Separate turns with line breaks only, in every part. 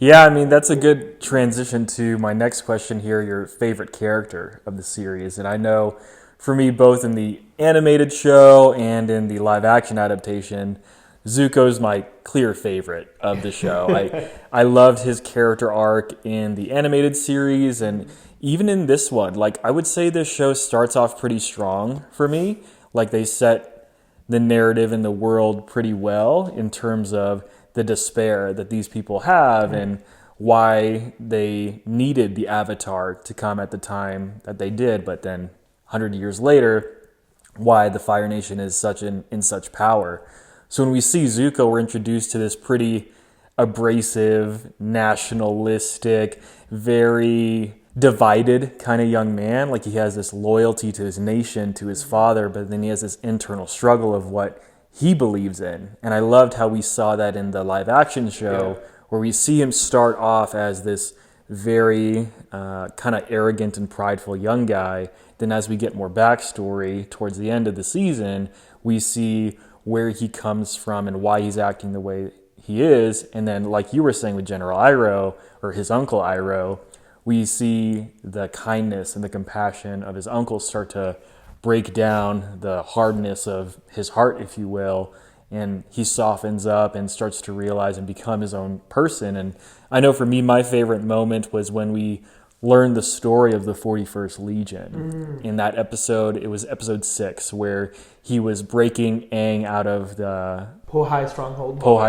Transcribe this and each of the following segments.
Yeah, I mean, that's a good transition to my next question here, your favorite character of the series. And I know for me, both in the animated show and in the live action adaptation, Zuko's my clear favorite of the show. I loved his character arc in the animated series and even in this one. Like, I would say this show starts off pretty strong for me. Like, they set the narrative in the world pretty well in terms of the despair that these people have and why they needed the Avatar to come at the time that they did. But then 100 years later, why the Fire Nation is in such power. So when we see Zuko, we're introduced to this pretty abrasive, nationalistic, very divided kind of young man. Like, he has this loyalty to his nation, to his father, but then he has this internal struggle of what he believes in. And I loved how we saw that in the live action show, where we see him start off as this very kind of arrogant and prideful young guy. Then as we get more backstory towards the end of the season, we see where he comes from and why he's acting the way he is. And then, like you were saying with General Iroh, or his uncle Iroh, we see the kindness and the compassion of his uncle start to break down the hardness of his heart, if you will, and he softens up and starts to realize and become his own person. And I know for me, my favorite moment was when we learned the story of the 41st Legion. In that episode, it was episode 6, where he was breaking Aang out of the
Pohai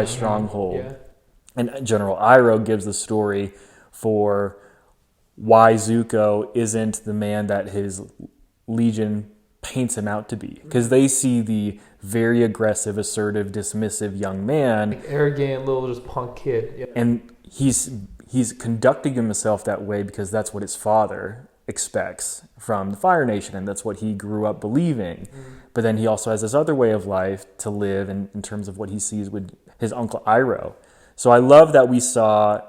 Stronghold.
Yeah. And General Iroh gives the story for why Zuko isn't the man that his Legion paints him out to be, because they see the very aggressive, assertive, dismissive young man,
like arrogant little just punk kid. Yeah.
And he's conducting himself that way because that's what his father expects from the Fire Nation, and that's what he grew up believing. But then he also has this other way of life to live in terms of what he sees with his uncle Iroh. So I love that we saw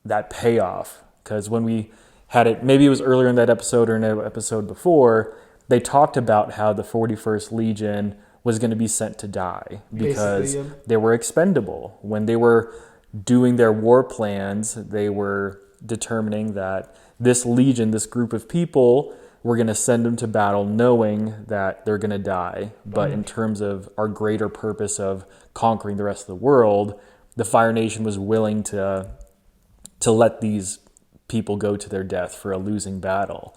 that payoff, because when we had it, maybe it was earlier in that episode or in an episode before, they talked about how the 41st Legion was going to be sent to die because they were expendable. When they were doing their war plans, they were determining that this legion, this group of people, we're going to send them to battle knowing that they're going to die. But in terms of our greater purpose of conquering the rest of the world, the Fire Nation was willing to let these people go to their death for a losing battle.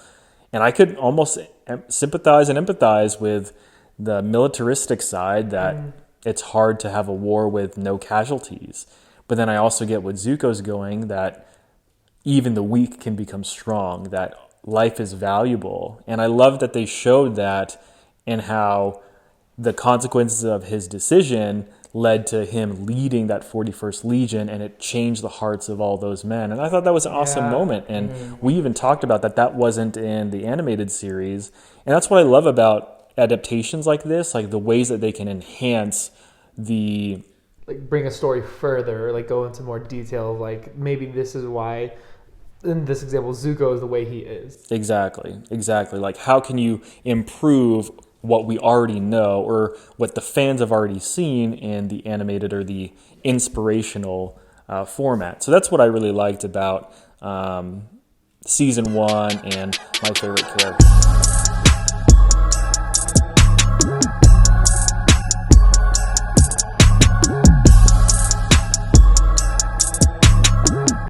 And I could almost sympathize and empathize with the militaristic side, that it's hard to have a war with no casualties. But then I also get what Zuko's going, that even the weak can become strong, that life is valuable. And I love that they showed that, and how the consequences of his decision led to him leading that 41st Legion, and it changed the hearts of all those men. And I thought that was an awesome moment. And we even talked about that wasn't in the animated series. And that's what I love about adaptations like this, like the ways that they can enhance the...
like bring a story further, like go into more detail of like, maybe this is why, in this example, Zuko is the way he is.
Exactly. Like, how can you improve what we already know, or what the fans have already seen in the animated or the inspirational format? So that's what I really liked about season 1 and my favorite character.